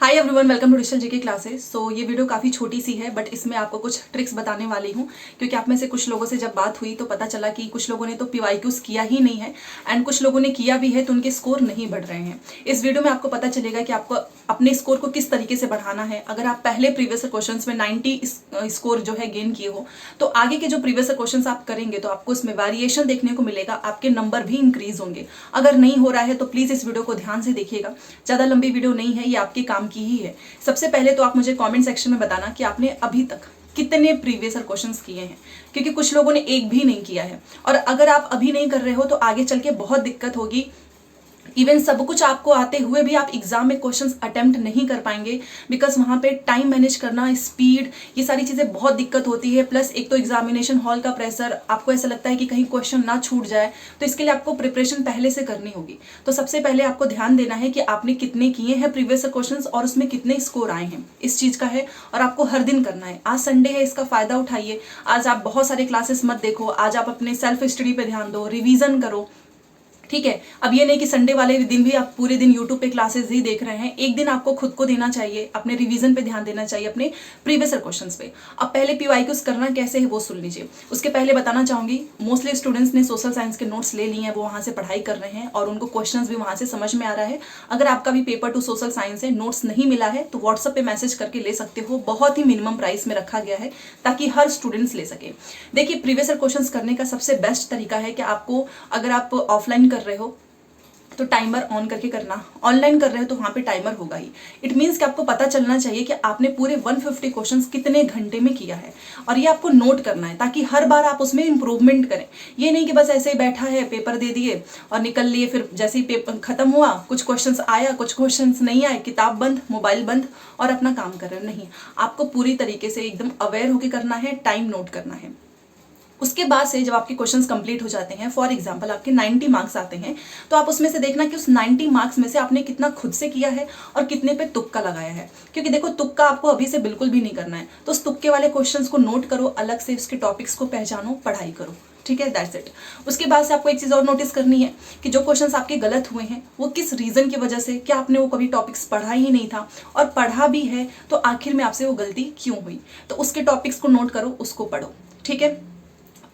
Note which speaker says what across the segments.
Speaker 1: Hi everyone, welcome to digital GK classes. So ये video काफ़ी छोटी सी है बट इसमें आपको कुछ ट्रिक्स बताने वाली हूँ क्योंकि आप में से कुछ लोगों से जब बात हुई तो पता चला कि कुछ लोगों ने तो पीवाईक्यूज किया ही नहीं है एंड कुछ लोगों ने किया भी है तो उनके स्कोर नहीं बढ़ रहे हैं। इस वीडियो में आपको पता चलेगा कि आपको अपने स्कोर को किस तरीके से बढ़ाना है। अगर आप पहले प्रीवियस क्वेश्चन में 90 स्कोर जो है गेन किए हो तो आगे के जो प्रीवियस क्वेश्चन आप करेंगे तो आपको इसमें वेरिएशन देखने को मिलेगा, आपके नंबर भी इंक्रीज होंगे। अगर नहीं हो रहा है तो प्लीज इस वीडियो को ध्यान से देखिएगा, ज्यादा लंबी वीडियो नहीं है, ये आपके काम की ही है। सबसे पहले तो आप मुझे कमेंट सेक्शन में बताना कि आपने अभी तक कितने प्रीवियस क्वेश्चंस किए हैं, क्योंकि कुछ लोगों ने एक भी नहीं किया है। और अगर आप अभी नहीं कर रहे हो तो आगे चल के बहुत दिक्कत होगी। इवन सब कुछ आपको आते हुए भी आप एग्जाम में क्वेश्चंस अटेम्प्ट नहीं कर पाएंगे, बिकॉज वहां पे टाइम मैनेज करना, स्पीड, ये सारी चीजें बहुत दिक्कत होती है। प्लस एक तो एग्जामिनेशन हॉल का प्रेशर, आपको ऐसा लगता है कि कहीं क्वेश्चन ना छूट जाए, तो इसके लिए आपको प्रिपरेशन पहले से करनी होगी। तो सबसे पहले आपको ध्यान देना है कि आपने कितने किए हैं प्रीवियस क्वेश्चन और उसमें कितने स्कोर आए हैं, इस चीज का है। और आपको हर दिन करना है। आज संडे है, इसका फायदा उठाइए। आज आप बहुत सारे क्लासेस मत देखो, आज आप अपने सेल्फ स्टडी पे ध्यान दो, रिविजन करो, ठीक है। अब ये नहीं कि संडे वाले दिन भी आप पूरे दिन यूट्यूब पे क्लासेस ही देख रहे हैं। एक दिन आपको खुद को देना चाहिए, अपने रिवीजन पे ध्यान देना चाहिए, अपने प्रीवियस क्वेश्चंस पे। अब पहले पीवाईक्यूज करना कैसे है वो सुन लीजिए। उसके पहले बताना चाहूंगी, मोस्टली स्टूडेंट्स ने सोशल साइंस के नोट्स ले लिए हैं, वो वहां से पढ़ाई कर रहे हैं और उनको क्वेश्चंस भी वहां से समझ में आ रहा है। अगर आपका भी पेपर 2 सोशल साइंस है, नोट्स नहीं मिला है तो व्हाट्सएप पे मैसेज करके ले सकते हो। बहुत ही मिनिमम प्राइस में रखा गया है ताकि हर स्टूडेंट्स ले सके। देखिए, प्रीवियस क्वेश्चंस करने का सबसे बेस्ट तरीका है कि आपको, अगर आप ऑफलाइन कर रहे हो तो टाइमर ऑन करके करना, ऑनलाइन कर रहे हो तो वहां पे टाइमर होगा ही। इट मीन्स कि आपको पता चलना चाहिए कि आपने पूरे 150 क्वेश्चंस कितने घंटे में किया है, और ये आपको नोट करना है ताकि हर बार आप उसमें इंप्रूवमेंट करें। ये नहीं कि बस ऐसे ही बैठा है, पेपर दे दिए और निकल लिए, फिर जैसे ही पेपर खत्म हुआ कुछ क्वेश्चंस आया, कुछ क्वेश्चंस नहीं आए, किताब बंद, मोबाइल बंद और अपना काम कर रहे हो। नहीं, आपको पूरी तरीके से एकदम अवेयर होकर करना है, टाइम नोट करना है। उसके बाद से जब आपके क्वेश्चंस कंप्लीट हो जाते हैं, फॉर एग्जांपल आपके 90 मार्क्स आते हैं, तो आप उसमें से देखना कि उस 90 मार्क्स में से आपने कितना खुद से किया है और कितने पे तुक्का लगाया है। क्योंकि देखो, तुक्का आपको अभी से बिल्कुल भी नहीं करना है। तो उस तुक्के वाले क्वेश्चंस को नोट करो, अलग से उसके टॉपिक्स को पहचानो, पढ़ाई करो, ठीक है। That's it. उसके बाद से आपको एक चीज और नोटिस करनी है कि जो क्वेश्चंस आपके गलत हुए हैं वो किस रीजन की वजह से, क्या आपने वो कभी टॉपिक्स पढ़ा ही नहीं था, और पढ़ा भी है तो आखिर में आपसे वो गलती क्यों हुई। तो उसके टॉपिक्स को नोट करो, उसको पढ़ो, ठीक है।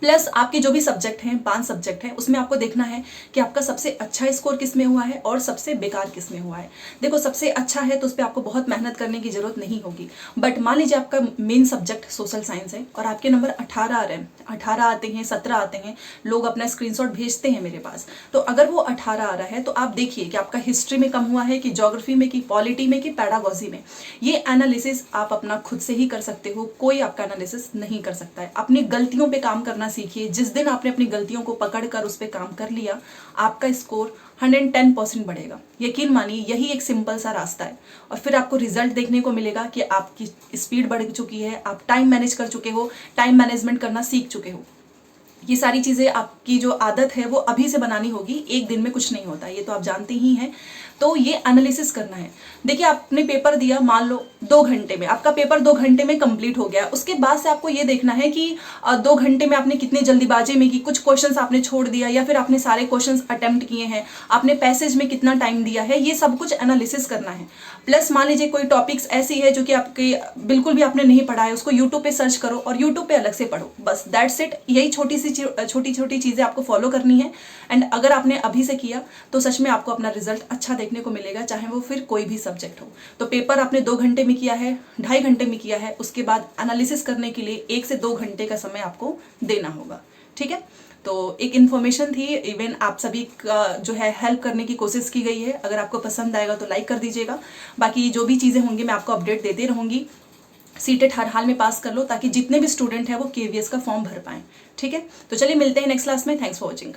Speaker 1: प्लस आपके जो भी सब्जेक्ट हैं, 5 सब्जेक्ट हैं, उसमें आपको देखना है कि आपका सबसे अच्छा स्कोर किस में हुआ है और सबसे बेकार किस में हुआ है। देखो, सबसे अच्छा है तो उस पर आपको बहुत मेहनत करने की जरूरत नहीं होगी। बट मान लीजिए आपका मेन सब्जेक्ट सोशल साइंस है और आपके नंबर 18 आ रहे हैं, 18 आते हैं, 17 आते हैं, लोग अपना स्क्रीनशॉट भेजते हैं मेरे पास। तो अगर वो 18 आ रहा है तो आप देखिए कि आपका हिस्ट्री में कम हुआ है कि ज्योग्राफी में कि पॉलिटी में कि पैडागॉजी में। ये एनालिसिस आप अपना खुद से ही कर सकते हो, कोई आपका एनालिसिस नहीं कर सकता है। अपनी गलतियों पे काम करना सीखिए। जिस दिन आपने अपनी गलतियों को पकड़कर उस पर काम कर लिया, आपका स्कोर 110% बढ़ेगा। यकीन मानिए, यही एक सिंपल सा रास्ता है। और फिर आपको रिजल्ट देखने को मिलेगा कि आपकी स्पीड बढ़ चुकी है, आप टाइम मैनेज कर चुके हो, टाइम मैनेजमेंट करना सीख चुके हो। ये सारी चीजें आपकी जो आदत है वो अभी से बनानी होगी, एक दिन में कुछ नहीं होता, ये तो आप जानते ही हैं। तो ये एनालिसिस करना है। देखिए, आपने पेपर दिया, मान लो 2 घंटे में, आपका पेपर 2 घंटे में कंप्लीट हो गया। उसके बाद से आपको ये देखना है कि 2 घंटे में आपने कितनी जल्दीबाजी में की, कुछ क्वेश्चंस आपने छोड़ दिया या फिर आपने सारे क्वेश्चंस अटेम्प्ट किए हैं, आपने पैसेज में कितना टाइम दिया है, ये सब कुछ एनालिसिस करना है। प्लस मान लीजिए कोई टॉपिक्स ऐसी है जो कि आपके बिल्कुल भी आपने नहीं पढ़ा है, उसको यूट्यूब पे सर्च करो और यूट्यूब पे अलग से पढ़ो, बस दैट्स इट। यही छोटी छोटी चीजें आपको फॉलो करनी है। एंड अगर आपने अभी से किया तो सच में आपको अपना रिजल्ट अच्छा देखने को मिलेगा, चाहे वो फिर कोई भी सब्जेक्ट हो। तो पेपर आपने 2 घंटे में किया है, 2.5 घंटे में किया है, उसके बाद एनालिसिस करने के लिए 1 से 2 घंटे का समय आपको देना होगा, ठीक है। तो एक इन्फॉर्मेशन थी, इवन आप सभी का जो है हेल्प करने की कोशिश की गई है। अगर आपको पसंद आएगा तो लाइक कर दीजिएगा। बाकी जो भी चीजें होंगी मैं आपको अपडेट देते रहूंगी। सीटेट हर हाल में पास कर लो ताकि जितने भी स्टूडेंट हैं वो केवीएस का फॉर्म भर पाएं, ठीक है। तो चलिए मिलते हैं नेक्स्ट क्लास में। Thanks for watching.